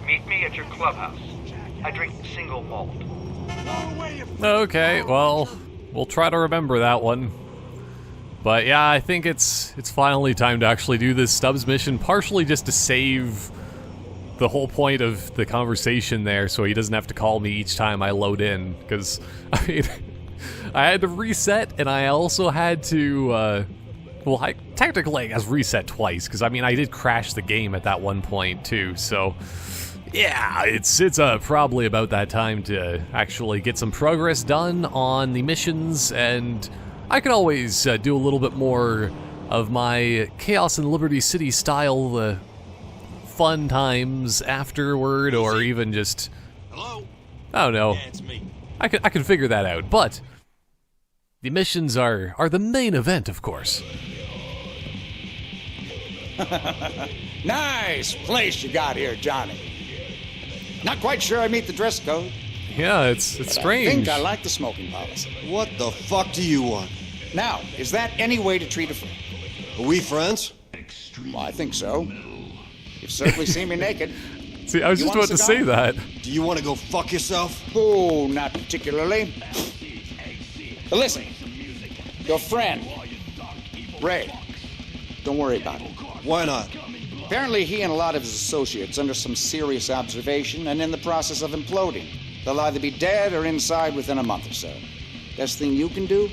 Meet me at your clubhouse. I drink single malt. Okay, well, we'll try to remember that one. But yeah, I think it's finally time to actually do this Stubbs mission, partially just to save the whole point of the conversation there, so he doesn't have to call me each time I load in, because, I mean, I had to reset, and I also had to, well, I technically has reset twice, because, I mean, I did crash the game at that one point, too, so, yeah, it's probably about that time to actually get some progress done on the missions, and I could always do a little bit more of my Chaos and Liberty City style fun times afterward, or even just... Hello? I don't know. Yeah, it's me. I can figure that out, but the missions are the main event, of course. Nice place you got here, Johnny. Not quite sure I meet the dress code. Yeah, it's strange. I think I like the smoking policy. What the fuck do you want? Now, is that any way to treat a friend? Are we friends? Well, I think so. You've certainly seen me naked. See, I was just about to say that. Do you want to go fuck yourself? Oh, not particularly. But listen, your friend, Ray, don't worry about it. Why not? Apparently he and a lot of his associates under some serious observation and in the process of imploding. They'll either be dead or inside within a month or so. Best thing you can do,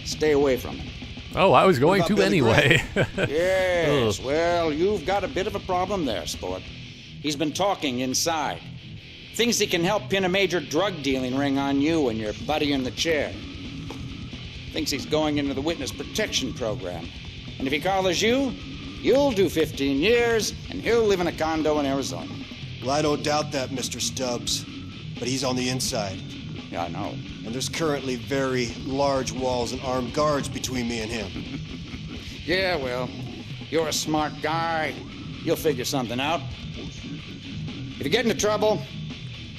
stay away from him. Oh, I was going to anyway. Yes, well, you've got a bit of a problem there, sport. He's been talking inside. Thinks he can help pin a major drug dealing ring on you and your buddy in the chair. Thinks he's going into the witness protection program. And if he collars you, you'll do 15 years, and he'll live in a condo in Arizona. Well, I don't doubt that, Mr. Stubbs. But he's on the inside. Yeah, I know. And there's currently very large walls and armed guards between me and him. Yeah, well, you're a smart guy. You'll figure something out. If you get into trouble,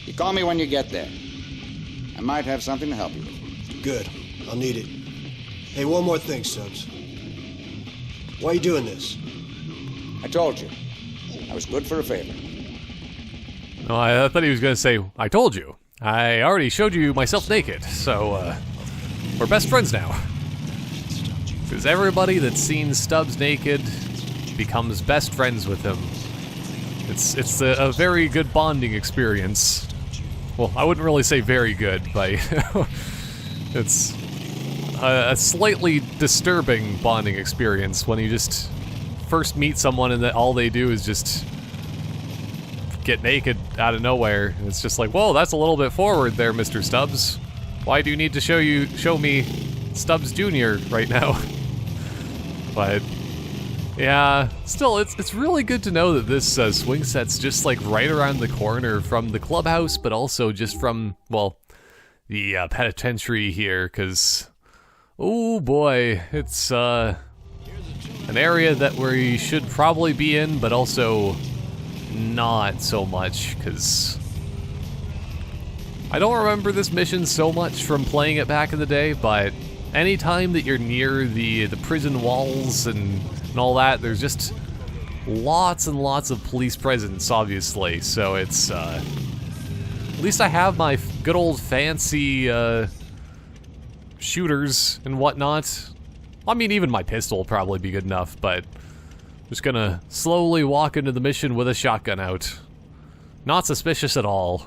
you call me when you get there. I might have something to help you with. Good. I'll need it. Hey, one more thing, Stubbs. Why are you doing this? I told you. I was good for a favor. No, I thought he was going to say, I told you. I already showed you myself naked, so, we're best friends now. Because everybody that's seen Stubbs naked becomes best friends with him. It's a very good bonding experience. Well, I wouldn't really say very good, but it's a slightly disturbing bonding experience when you just first meet someone and that all they do is just get naked out of nowhere. And it's just like, whoa, that's a little bit forward there, Mr. Stubbs. Why do you need to show me Stubbs Jr. right now? But yeah, still, it's really good to know that this swing set's just like right around the corner from the clubhouse, but also just from, well, the penitentiary here, because, oh boy, it's an area that we should probably be in, but also not so much, because I don't remember this mission so much from playing it back in the day, but anytime that you're near the prison walls and all that, there's just lots and lots of police presence, obviously, so it's, at least I have my good old fancy, shooters and whatnot. I mean, even my pistol will probably be good enough, but just gonna slowly walk into the mission with a shotgun out. Not suspicious at all.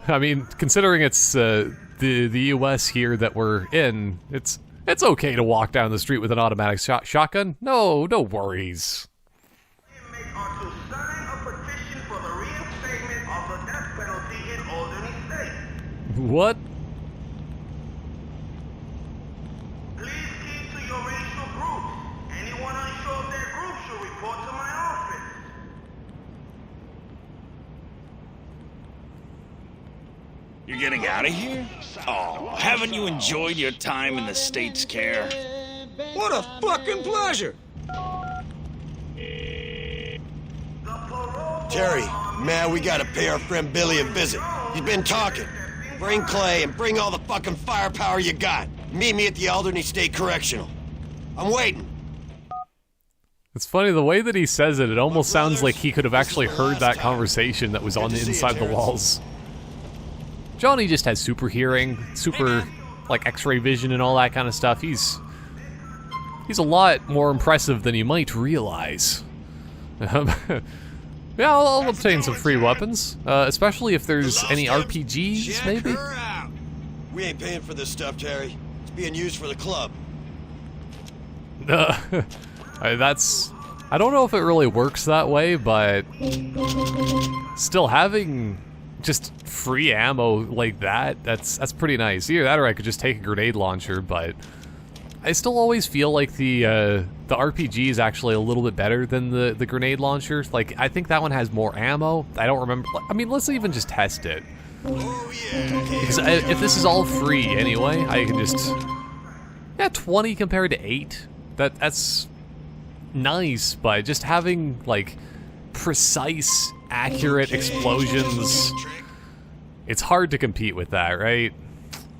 I mean, considering it's the U.S. here that we're in, it's okay to walk down the street with an automatic shotgun. No worries. Inmates are to sign a petition for the reinstatement of the death penalty in Alderney State. What? Please keep to your racial groups. Anyone unsure of their group should report to my office. You're getting out of here? Oh, haven't you enjoyed your time in the state's care? What a fucking pleasure! Terry, man, we gotta pay our friend Billy a visit. He's been talking. Bring Clay and bring all the fucking firepower you got. Meet me at the Alderney State Correctional. I'm waiting. It's funny, the way that he says it, it almost sounds like he could have actually heard that conversation that was on the inside the walls. Johnny just has super hearing, super, like, x-ray vision and all that kind of stuff. He's a lot more impressive than you might realize. Yeah, I'll obtain some free weapons, especially if there's any RPGs, maybe? We ain't paying for this stuff, Terry. It's being used for the club. I don't know if it really works that way, but still having just free ammo like that, that's pretty nice. Either that or I could just take a grenade launcher, but I still always feel like the RPG is actually a little bit better than the grenade launcher. Like, I think that one has more ammo. I don't remember. I mean, let's even just test it. Oh, yeah. Because if this is all free anyway, I can just... Yeah, 20 compared to 8. That's nice, but just having, like, precise, accurate explosions, it's hard to compete with that, right?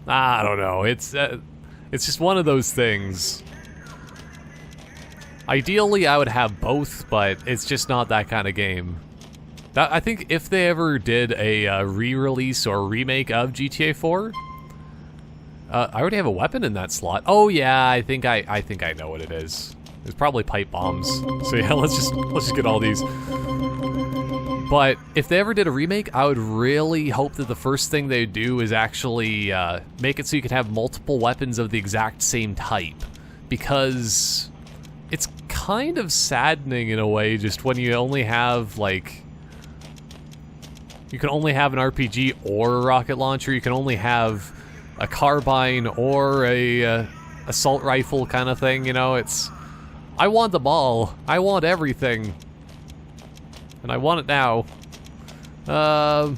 I don't know. It's just one of those things. Ideally, I would have both, but it's just not that kind of game. I think if they ever did a re-release or remake of GTA 4, I already have a weapon in that slot. Oh yeah, I think I know what it is. It's probably pipe bombs. So yeah, let's just get all these. But if they ever did a remake, I would really hope that the first thing they do is actually make it so you can have multiple weapons of the exact same type, because it's kind of saddening in a way just when you only have, like, you can only have an RPG or a rocket launcher. You can only have a carbine or a assault rifle kind of thing, you know? I want them all. I want everything. And I want it now. But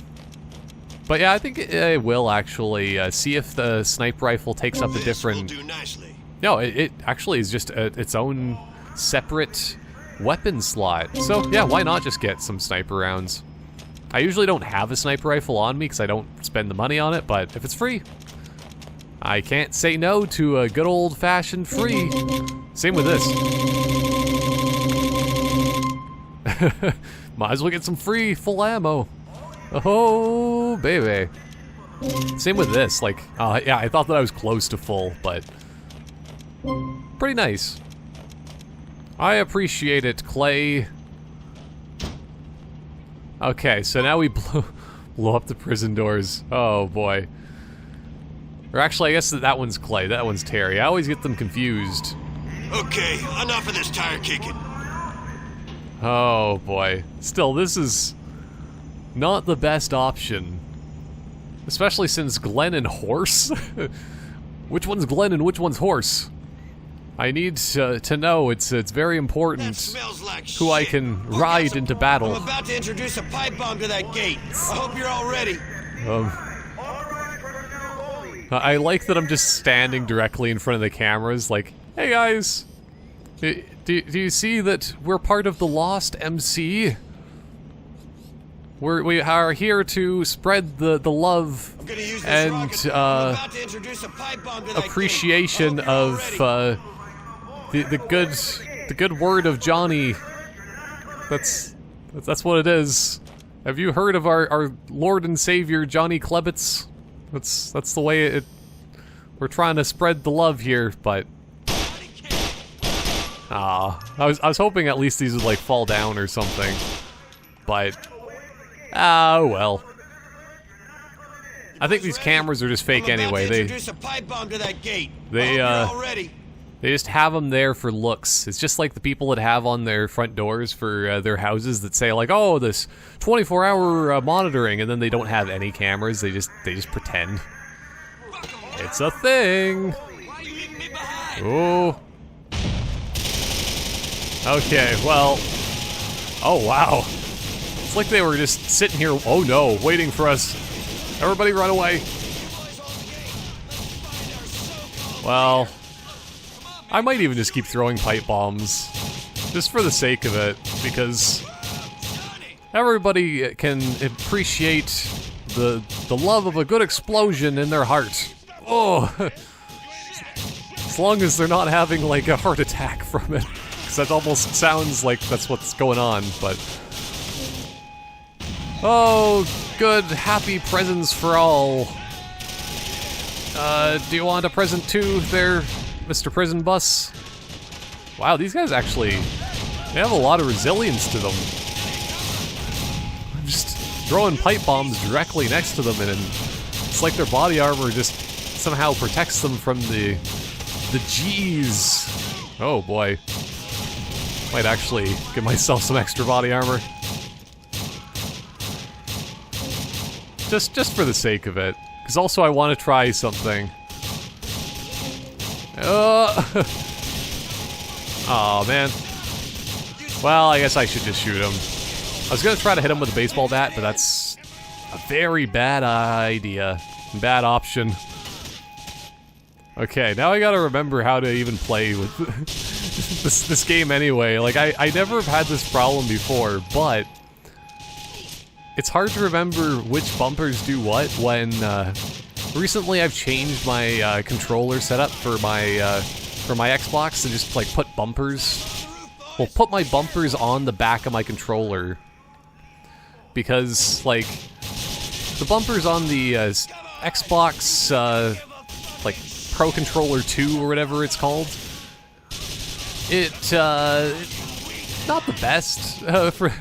yeah, I think I will actually see if the sniper rifle takes up a different... No, it actually is just its own separate weapon slot. So yeah, why not just get some sniper rounds? I usually don't have a sniper rifle on me because I don't spend the money on it, but if it's free, I can't say no to a good old-fashioned free. Same with this. Might as well get some free full ammo. Oh, baby. Same with this. Like, yeah, I thought that I was close to full, but pretty nice. I appreciate it, Clay. Okay, so now we blow up the prison doors. Oh, boy. Or actually, I guess that one's Clay. That one's Terry. I always get them confused. Okay, enough of this tire kicking. Oh, boy. Still, this is not the best option. Especially since Glenn and Horse? Which one's Glenn and which one's Horse? I need to know. It's very important Like who I can ride into battle. I'm about to introduce a pipe bomb to that gate. I hope you're all ready. I like that I'm just standing directly in front of the cameras, like, hey guys, do you see that we're part of the Lost MC? We are here to spread the love and appreciation of the good word of Johnny. That's what it is. Have you heard of our Lord and Savior Johnny Klebitz? That's the way we're trying to spread the love here, but I was hoping at least these would like fall down or something, but oh well. I think these cameras are just fake anyway. They just have them there for looks. It's just like the people that have on their front doors for their houses that say like, oh, this 24-hour monitoring, and then they don't have any cameras. They just pretend. It's a thing. Oh. Okay, well. Oh, wow. It's like they were just sitting here, oh no, waiting for us. Everybody run away. Well, I might even just keep throwing pipe bombs, just for the sake of it, because everybody can appreciate the love of a good explosion in their heart. Oh, as long as they're not having like a heart attack from it. because that almost sounds like that's what's going on, but... Oh, good, happy presents for all. Do you want a present too, there, Mr. Prison Bus? Wow, these guys actually, they have a lot of resilience to them. I'm just throwing pipe bombs directly next to them, and it's like their body armor just somehow protects them from the G's. Oh boy. Might actually give myself some extra body armor. Just for the sake of it. Because also I want to try something. Oh man. Well, I guess I should just shoot him. I was gonna try to hit him with a baseball bat, but that's a very bad idea. Bad option. Okay, now I gotta remember how to even play with this game anyway. Like, I never have had this problem before, but it's hard to remember which bumpers do what when, recently I've changed my, controller setup for my Xbox and just, like, put bumpers. Well, put my bumpers on the back of my controller. Because, like, the bumpers on the, Xbox, like, Pro Controller 2 or whatever it's called, not the best, for...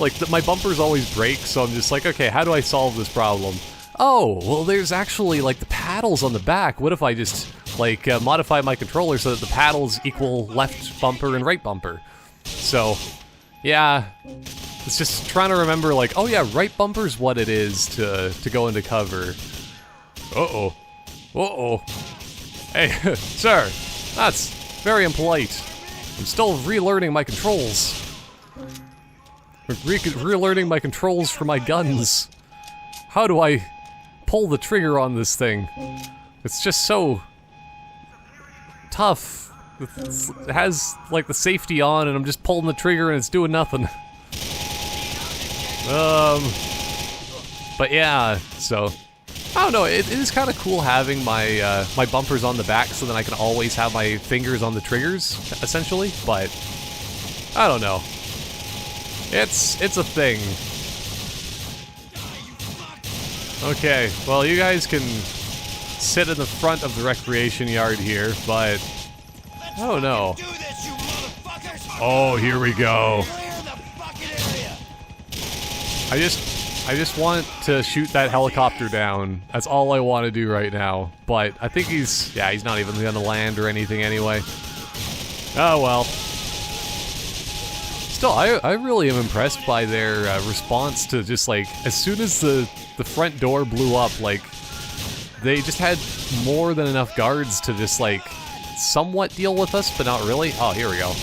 Like, my bumpers always break, so I'm just like, okay, how do I solve this problem? Oh, well, there's actually, like, the paddles on the back. What if I just, like, modify my controller so that the paddles equal left bumper and right bumper? So, yeah, it's just trying to remember, like, oh yeah, right bumper's what it is to go into cover. Uh-oh. Uh-oh. Hey, sir, that's very impolite. I'm still relearning my controls. Relearning my controls for my guns. How do I pull the trigger on this thing? It's just so tough. It has, like, the safety on, and I'm just pulling the trigger and it's doing nothing. But yeah, so... I don't know, it is kind of cool having my, my bumpers on the back so then I can always have my fingers on the triggers, essentially, but... I don't know. It's a thing. Okay, well, you guys can sit in the front of the recreation yard here, but... I don't know. Oh, here we go. I just want to shoot that helicopter down. That's all I want to do right now. But I think he's not even gonna land or anything anyway. Oh well. Still, I really am impressed by their response to just, like, as soon as the front door blew up, like, they just had more than enough guards to just, like, somewhat deal with us, but not really. Oh, here we go.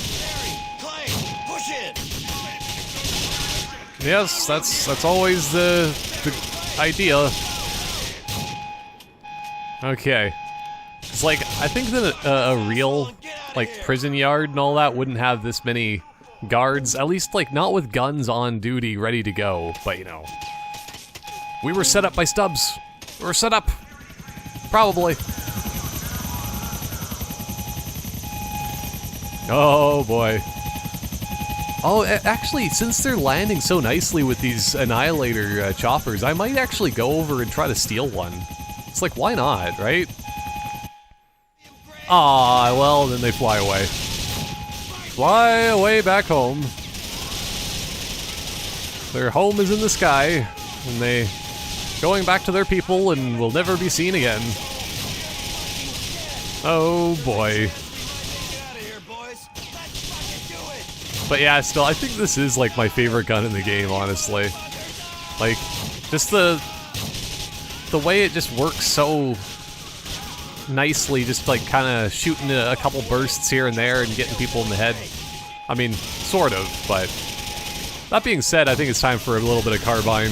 Yes, that's always the idea. Okay. It's like, I think that a real, like, prison yard and all that wouldn't have this many guards, at least, like, not with guns on duty ready to go, but, you know. We were set up by Stubbs. We were set up. Probably. Oh, boy. Oh, actually, since they're landing so nicely with these Annihilator choppers, I might actually go over and try to steal one. It's like, why not, right? Ah, well, then they fly away. Fly away back home. Their home is in the sky, and they going back to their people and will never be seen again. Oh boy. But yeah, still, I think this is, like, my favorite gun in the game, honestly. Like, just the way it just works so nicely, just, like, kind of shooting a couple bursts here and there and getting people in the head. I mean, sort of, but... That being said, I think it's time for a little bit of carbine.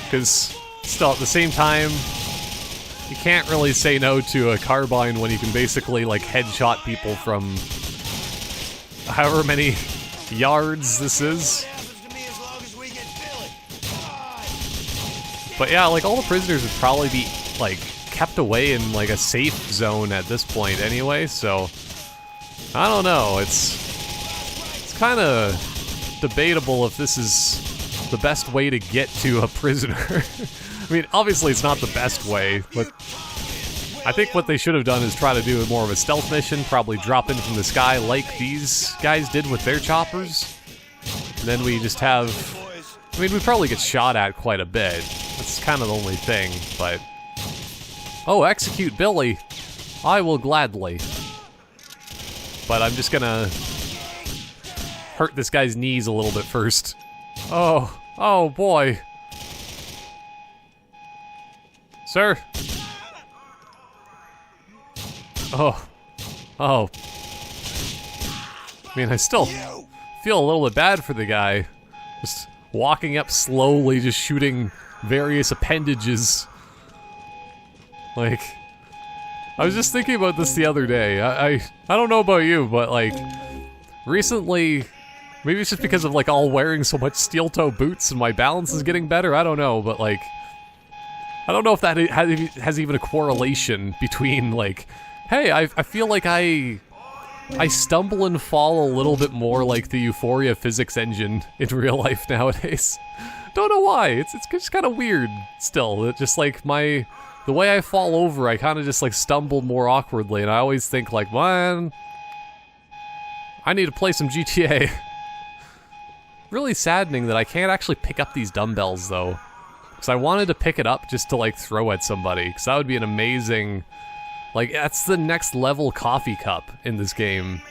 Because, still, at the same time, you can't really say no to a carbine when you can basically, like, headshot people from... however many yards this is. But yeah, like, all the prisoners would probably be, like, kept away in, like, a safe zone at this point anyway, so... I don't know. It's kind of debatable if this is the best way to get to a prisoner. I mean, obviously it's not the best way, but I think what they should have done is try to do more of a stealth mission, probably drop in from the sky like these guys did with their choppers. And then we just have... I mean, we probably get shot at quite a bit. That's kind of the only thing, but... Oh, execute Billy. I will gladly. But I'm just gonna hurt this guy's knees a little bit first. Oh boy. Sir? Oh. I mean, I still feel a little bit bad for the guy. Just walking up slowly, just shooting various appendages. Like, I was just thinking about this the other day. I don't know about you, but like, recently, maybe it's just because of like all wearing so much steel-toe boots and my balance is getting better, I don't know, but like, I don't know if that has even a correlation between like, hey, I feel like I stumble and fall a little bit more like the Euphoria physics engine in real life nowadays. Don't know why, it's just kind of weird still, it just like the way I fall over, I kind of just like stumble more awkwardly, and I always think like, man, I need to play some GTA. Really saddening that I can't actually pick up these dumbbells though, because I wanted to pick it up just to like throw at somebody, because that would be an amazing, like that's the next level coffee cup in this game.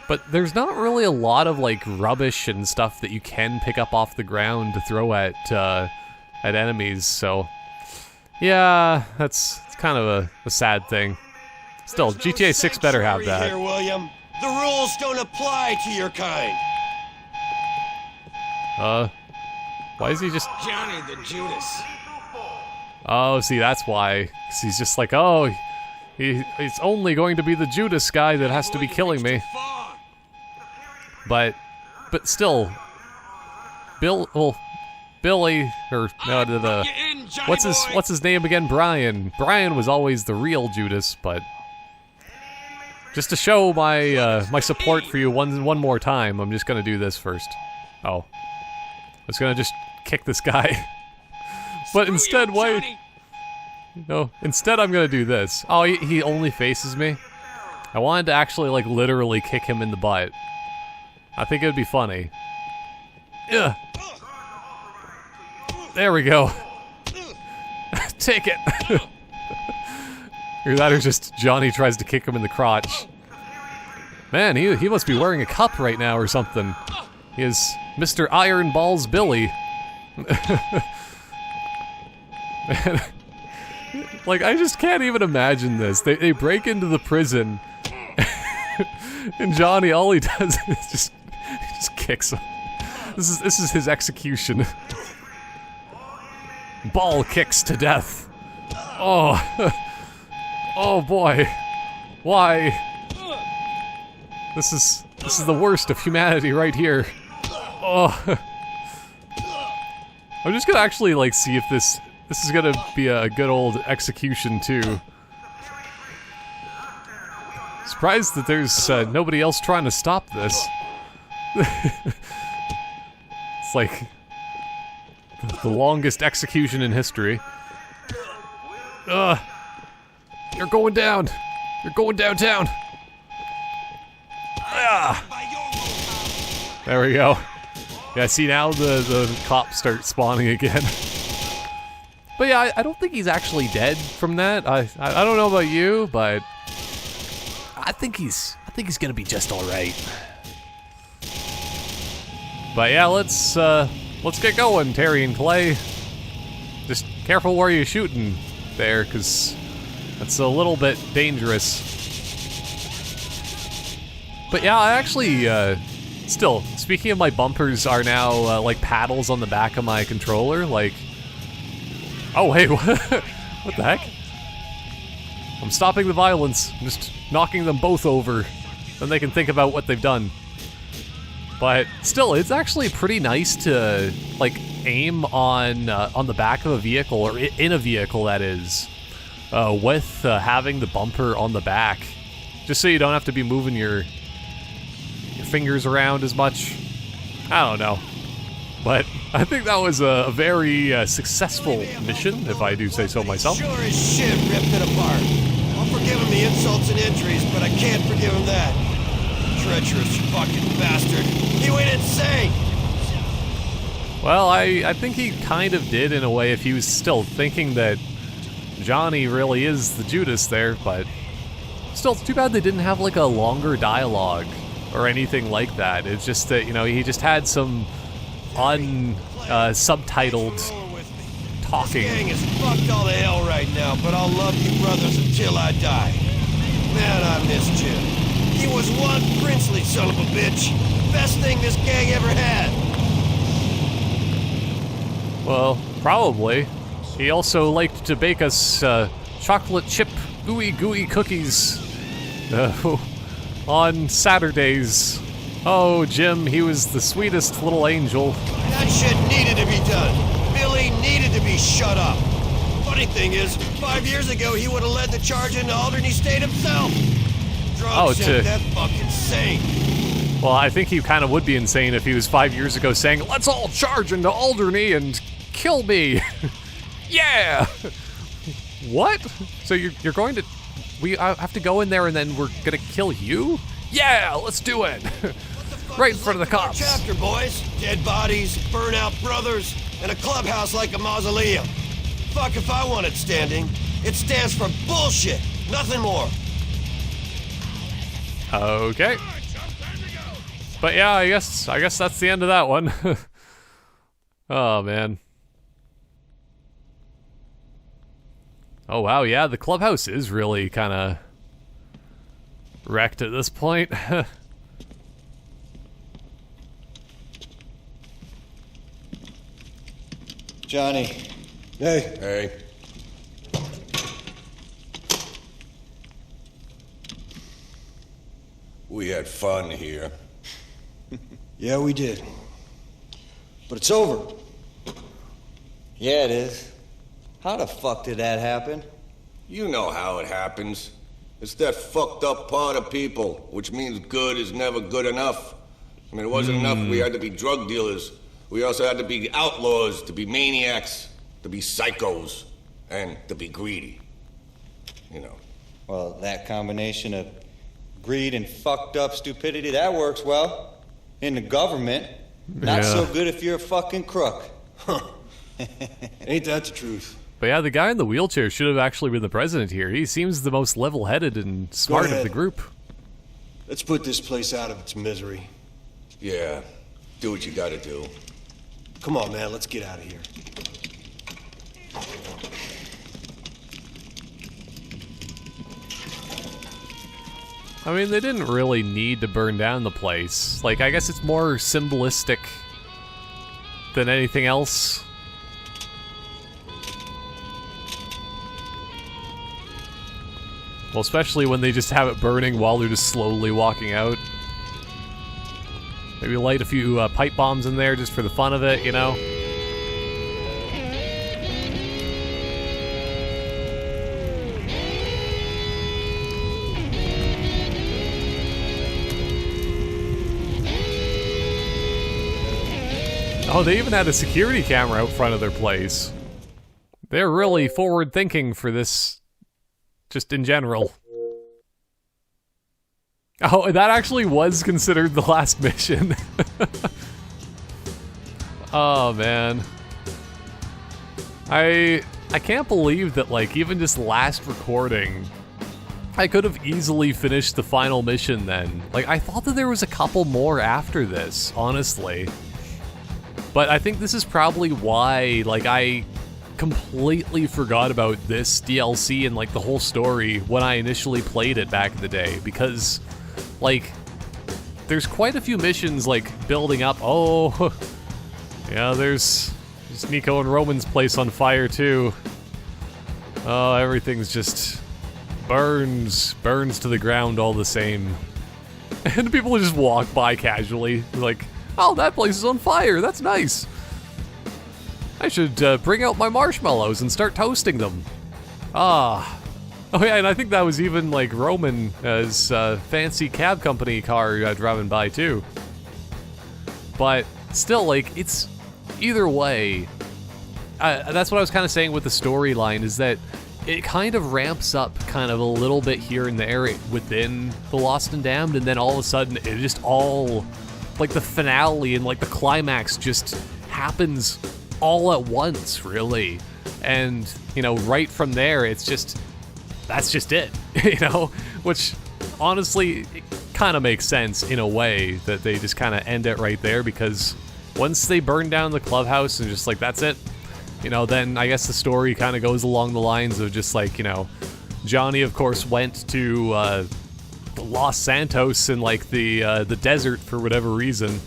But there's not really a lot of like rubbish and stuff that you can pick up off the ground to throw at enemies, so... Yeah, it's kind of a sad thing. Still, GTA 6 better have that. Here, William. The rules don't apply to your kind. Why is he just... Johnny the Judas. Oh, see, that's why. 'Cause he's just like, oh, it's only going to be the Judas guy that has to be killing me. But still, Billy, or no, what's his name again? Brian. Brian was always the real Judas, but just to show my my support for you one more time, I'm just gonna do this first. Oh, I was gonna just kick this guy, but instead, wait. No, instead I'm gonna do this. Oh, he only faces me. I wanted to actually like literally kick him in the butt. I think it would be funny. Ugh. There we go. Take it. Either that or just Johnny tries to kick him in the crotch. Man, he must be wearing a cup right now or something. He is Mr. Iron Balls Billy. Man, like, I just can't even imagine this. They break into the prison, and Johnny, all he does is just kicks him. This is his execution. Ball kicks to death. Oh. Oh boy. Why? This is the worst of humanity right here. Oh. I'm just gonna actually like see if this is gonna be a good old execution too. Surprised that there's nobody else trying to stop this. It's like the longest execution in history. You're going down. You're going downtown. There we go. Yeah, see now the cops start spawning again. But yeah, I don't think he's actually dead from that. I don't know about you, but I think he's gonna be just all right. But yeah, let's get going, Terry and Clay. Just careful where you're shooting there, because that's a little bit dangerous. But yeah, I actually, still, speaking of, my bumpers are now, like, paddles on the back of my controller, like... Oh, hey, what the heck? I'm stopping the violence. I'm just knocking them both over. Then they can think about what they've done. But still, it's actually pretty nice to, like, aim on the back of a vehicle, or in a vehicle, that is, with having the bumper on the back. Just so you don't have to be moving your fingers around as much. I don't know. But I think that was a very successful mission, if I do say so myself. Sure as shit ripped it apart. I'll forgive him the insults and injuries, but I can't forgive him that. Treacherous fucking bastard. He went insane! Well, I think he kind of did in a way if he was still thinking that Johnny really is the Judas there, but still, it's too bad they didn't have like a longer dialogue or anything like that. It's just that, you know, he just had some subtitled talking. This gang is fucked all to hell right now, but I'll love you brothers until I die. Man, I miss Jim. He was one princely son of a bitch. Best thing this gang ever had. Well, probably. He also liked to bake us chocolate chip gooey cookies on Saturdays. Oh, Jim, he was the sweetest little angel. That shit needed to be done. Billy needed to be shut up. Funny thing is, 5 years ago he would have led the charge into Alderney State himself. Drunk shit, that fucking insane. Well, I think he kind of would be insane if he was 5 years ago saying, "Let's all charge into Alderney and kill me." Yeah! What? So you're going to... We have to go in there and then we're gonna kill you? Yeah, let's do it! Right in front of the cops. Chapter, boys. Dead bodies, burnout brothers, and a clubhouse like a mausoleum. Fuck if I want it standing. It stands for bullshit, nothing more. Okay. But yeah, I guess that's the end of that one. Oh, man. Oh, wow, yeah, the clubhouse is really kind of wrecked at this point. Johnny. Hey. Hey. We had fun here. Yeah, we did. But it's over. Yeah, it is. How the fuck did that happen? You know how it happens. It's that fucked up part of people, which means good is never good enough. I mean, it wasn't enough we had to be drug dealers. We also had to be outlaws, to be maniacs, to be psychos, and to be greedy. You know. Well, that combination of greed and fucked up stupidity, that works well. In the government. Not so good if you're a fucking crook. Huh. Ain't that the truth? But yeah, the guy in the wheelchair should have actually been the president here. He seems the most level-headed and smart of the group. Let's put this place out of its misery. Yeah, do what you gotta do. Come on, man, let's get out of here. I mean, they didn't really need to burn down the place. Like, I guess it's more symbolistic than anything else. Well, especially when they just have it burning while they're just slowly walking out. Maybe light a few pipe bombs in there just for the fun of it, you know? Oh, they even had a security camera out front of their place. They're really forward-thinking for this, just in general. Oh, that actually was considered the last mission. Oh, man. I can't believe that, like, even just last recording, I could have easily finished the final mission then. Like, I thought that there was a couple more after this, honestly. But I think this is probably why, like, I completely forgot about this DLC and, like, the whole story when I initially played it back in the day, because, like, there's quite a few missions, like, building up. Oh, yeah, there's Nico and Roman's place on fire, too. Oh, everything's just burns to the ground all the same. And people just walk by casually, like, oh, that place is on fire, that's nice. I should bring out my marshmallows and start toasting them. Ah, Oh yeah, and I think that was even like Roman's fancy cab company car driving by too. But still, like, it's either way. That's what I was kind of saying with the storyline, is that it kind of ramps up kind of a little bit here and there within the Lost and Damned, and then all of a sudden it just all, like, the finale and like the climax just happens all at once, really. And, you know, right from there, it's just, that's just it, you know? Which, honestly, it kind of makes sense in a way that they just kind of end it right there, because once they burn down the clubhouse and just like, that's it, you know, then I guess the story kind of goes along the lines of just like, you know, Johnny, of course, went to Los Santos in like the desert for whatever reason,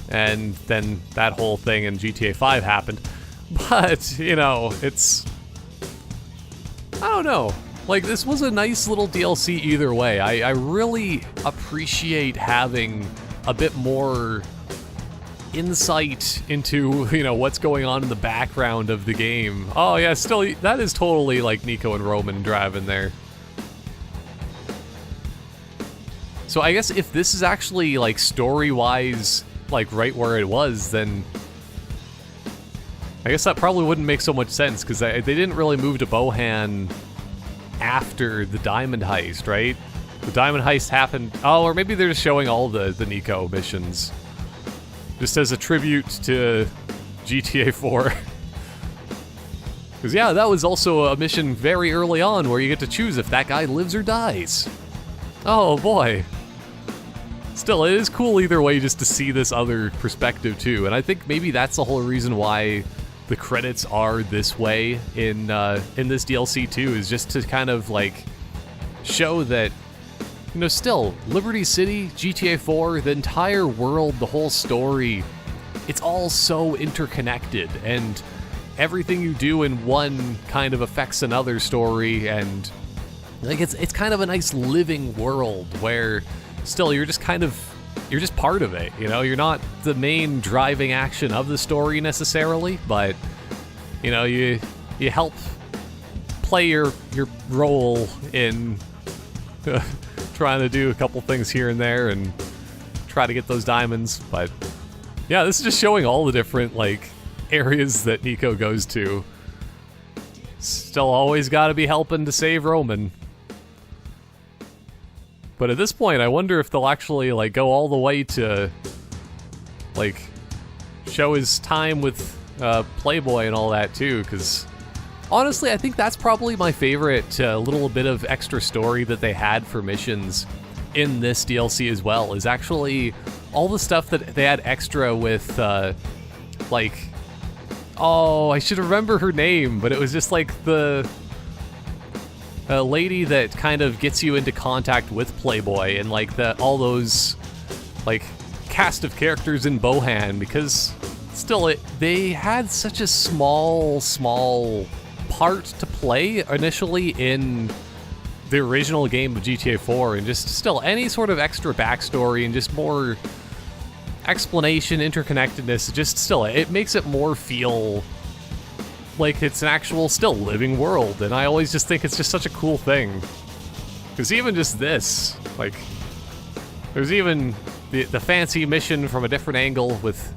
and then that whole thing in GTA 5 happened. But, you know, it's, I don't know. Like, this was a nice little DLC either way. I really appreciate having a bit more insight into, you know, what's going on in the background of the game. Oh yeah, still, that is totally like Nico and Roman driving there. So I guess if this is actually like story-wise like right where it was, then I guess that probably wouldn't make so much sense, because they didn't really move to Bohan after the Diamond Heist, right? The Diamond Heist happened, oh, or maybe they're just showing all the Nico missions just as a tribute to GTA 4. Because yeah, that was also a mission very early on where you get to choose if that guy lives or dies. Oh boy. Still, it is cool either way just to see this other perspective too, and I think maybe that's the whole reason why the credits are this way in this DLC too, is just to kind of like show that, you know, still, Liberty City, GTA 4, the entire world, the whole story, it's all so interconnected, and everything you do in one kind of affects another story, and like it's kind of a nice living world where still you're just part of it, you know? You're not the main driving action of the story necessarily, but, you know, you help play your role in trying to do a couple things here and there and try to get those diamonds. But yeah, this is just showing all the different like areas that Nico goes to. Still always gotta be helping to save Roman. But at this point, I wonder if they'll actually like go all the way to like show his time with Playboy and all that too, because honestly, I think that's probably my favorite little bit of extra story that they had for missions in this DLC as well, is actually all the stuff that they had extra with, like, oh, I should remember her name, but it was just like the lady that kind of gets you into contact with Playboy, and like all those like cast of characters in Bohan, because still they had such a small part to play initially in the original game of GTA 4, and just still any sort of extra backstory and just more explanation, interconnectedness, just still, it makes it more feel like it's an actual still living world, and I always just think it's just such a cool thing. Because even just this, like, there's even the fancy mission from a different angle with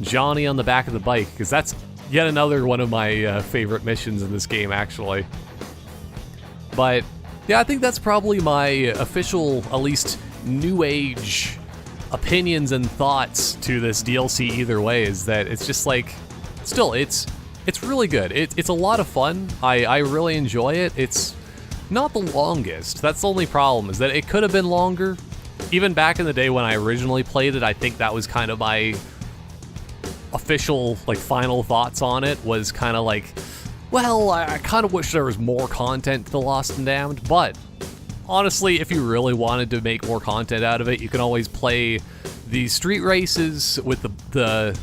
Johnny on the back of the bike, because that's yet another one of my favorite missions in this game, actually. But yeah, I think that's probably my official, at least new age opinions and thoughts to this DLC either way, is that it's just like, still, it's really good. It's a lot of fun. I really enjoy it. It's not the longest. That's the only problem, is that it could have been longer. Even back in the day when I originally played it, I think that was kind of my official, like, final thoughts on it, was kind of like, well, I kind of wish there was more content to The Lost and Damned, but honestly, if you really wanted to make more content out of it, you can always play the street races with the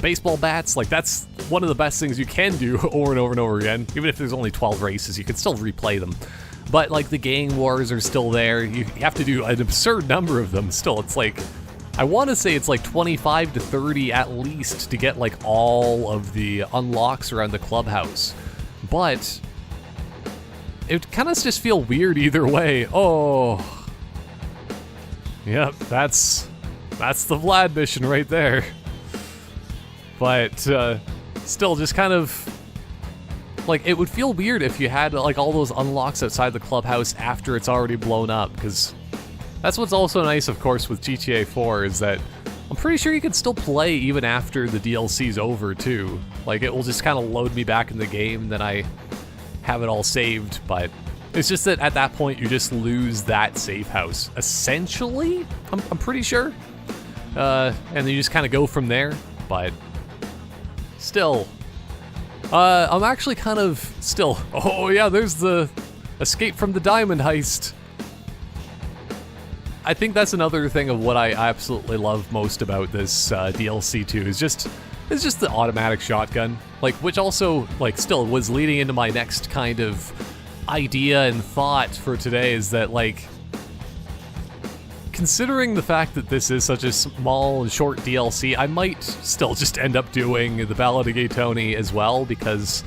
baseball bats. Like, that's one of the best things you can do over and over and over again. Even if there's only 12 races, you can still replay them. But, like, the gang wars are still there. You have to do an absurd number of them still. It's like, I want to say it's like 25 to 30 at least to get, like, all of the unlocks around the clubhouse. But it kind of just feel weird either way. Oh. Yep, that's the Vlad mission right there. But still, just kind of like, it would feel weird if you had like all those unlocks outside the clubhouse after it's already blown up, because that's what's also nice, of course, with GTA 4 is that I'm pretty sure you can still play even after the DLC's over too. Like, it will just kind of load me back in the game, then I have it all saved, but it's just that at that point you just lose that safe house, essentially, I'm pretty sure. And then you just kind of go from there, but still. I'm actually kind of still, oh yeah, there's the escape from the diamond heist. I think that's another thing of what I absolutely love most about this DLC too, is just the automatic shotgun, like, which also, like, still was leading into my next kind of idea and thought for today, is that, like, considering the fact that this is such a small and short DLC, I might still just end up doing the Ballad of Gay Tony as well, because,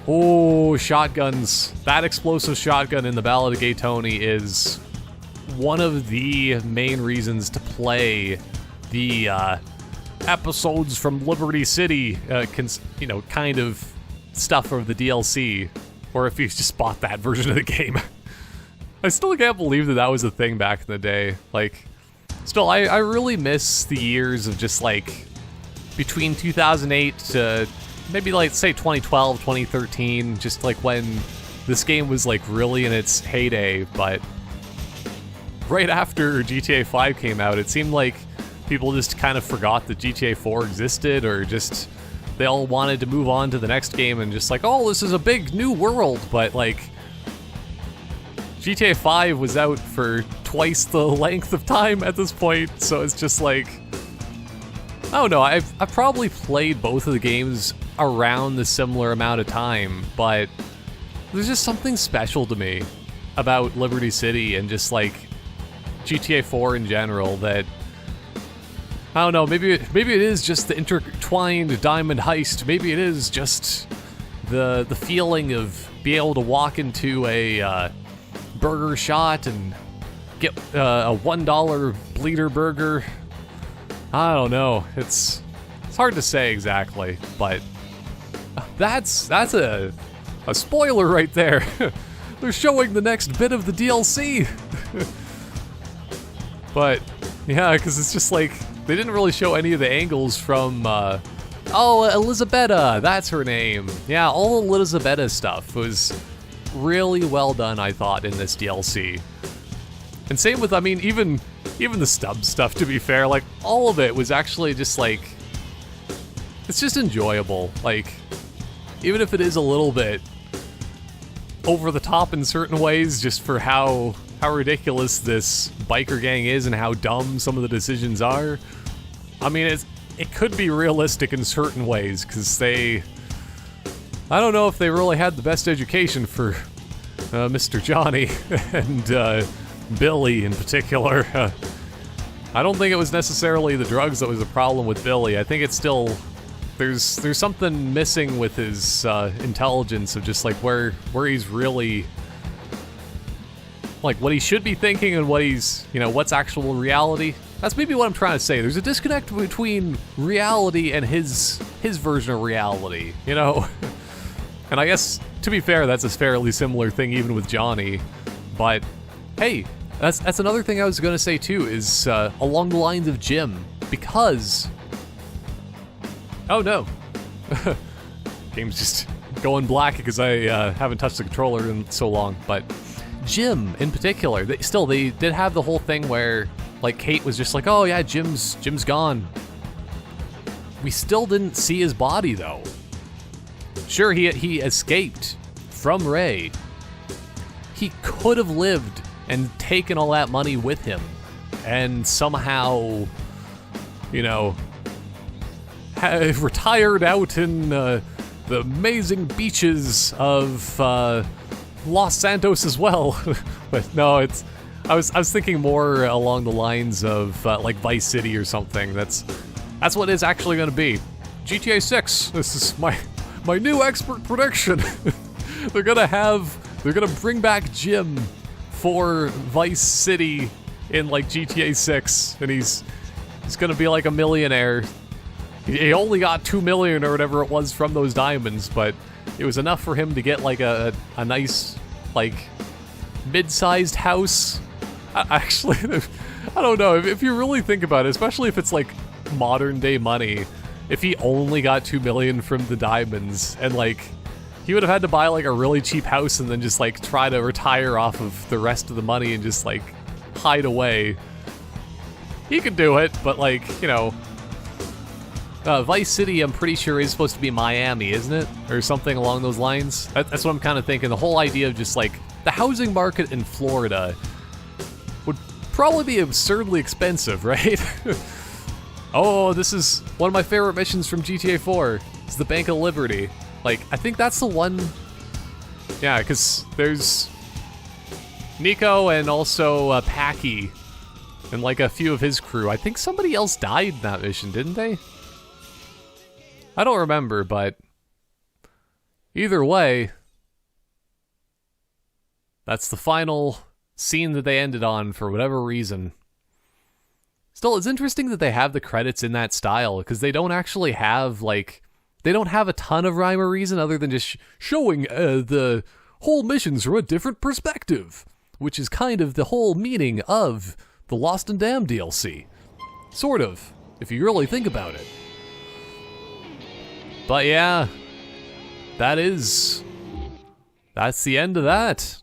oh, shotguns, that explosive shotgun in the Ballad of Gay Tony is one of the main reasons to play the episodes from Liberty City, you know, kind of stuff of the DLC, or if you just bought that version of the game. I still can't believe that was a thing back in the day. Like, still, I really miss the years of just, like, between 2008 to maybe, like, say 2012, 2013, just, like, when this game was, like, really in its heyday, but right after GTA 5 came out, it seemed like people just kind of forgot that GTA 4 existed, or just they all wanted to move on to the next game and just like, oh, this is a big new world, but like GTA 5 was out for twice the length of time at this point, so it's just like, I don't know, I've probably played both of the games around the similar amount of time, but there's just something special to me about Liberty City and just like GTA 4 in general that, I don't know, maybe it is just the intertwined diamond heist, maybe it is just the feeling of being able to walk into a burger shot and get a $1 bleeder burger. I don't know, it's hard to say exactly, but that's a spoiler right there. They're showing the next bit of the DLC. But yeah, because it's just like, they didn't really show any of the angles from, oh, Elizabetta, that's her name. Yeah, all Elizabetta stuff was really well done, I thought, in this DLC. And same with, I mean, even the Stubbs stuff, to be fair, like, all of it was actually just like, it's just enjoyable. Like, even if it is a little bit over the top in certain ways, just for how ridiculous this biker gang is and how dumb some of the decisions are. I mean, it could be realistic in certain ways, because I don't know if they really had the best education for Mr. Johnny and Billy in particular. I don't think it was necessarily the drugs that was a problem with Billy. I think it's still, there's something missing with his intelligence of just like where he's really, like what he should be thinking and what he's, you know, what's actual reality. That's maybe what I'm trying to say. There's a disconnect between reality and his version of reality, you know? And I guess, to be fair, that's a fairly similar thing even with Johnny. But, hey, that's another thing I was going to say too, is along the lines of Jim, because... Oh no. Game's just going black because I haven't touched the controller in so long, but... Jim, in particular, they did have the whole thing where, like, Kate was just like, oh yeah, Jim's gone. We still didn't see his body, though. Sure, he escaped from Ray. He could have lived and taken all that money with him, and somehow, you know, retired out in the amazing beaches of Los Santos as well. But no, I was thinking more along the lines of like Vice City or something. That's what it's actually going to be. GTA 6. This is my new expert prediction. They're gonna bring back Jim for Vice City in like GTA 6, and he's gonna be like a millionaire. He only got $2 million or whatever it was from those diamonds, but it was enough for him to get like a nice like mid-sized house. Actually, I don't know if you really think about it, especially if it's like modern day money. If he only got $2 million from the diamonds, and like he would have had to buy like a really cheap house and then just like try to retire off of the rest of the money and just like hide away. He could do it, but like, you know, Vice City, I'm pretty sure is supposed to be Miami, isn't it? Or something along those lines. That's what I'm kind of thinking. The whole idea of just like the housing market in Florida would probably be absurdly expensive, right? Oh, this is one of my favorite missions from GTA 4. It's the Bank of Liberty. Like, I think that's the one... Yeah, because there's Nico and also Packy and like a few of his crew. I think somebody else died in that mission, didn't they? I don't remember, but either way, that's the final scene that they ended on for whatever reason. Still, it's interesting that they have the credits in that style, because they don't actually have, like, they don't have a ton of rhyme or reason other than just showing the whole missions from a different perspective, which is kind of the whole meaning of the Lost and Damned DLC. Sort of, if you really think about it. But yeah, that's the end of that.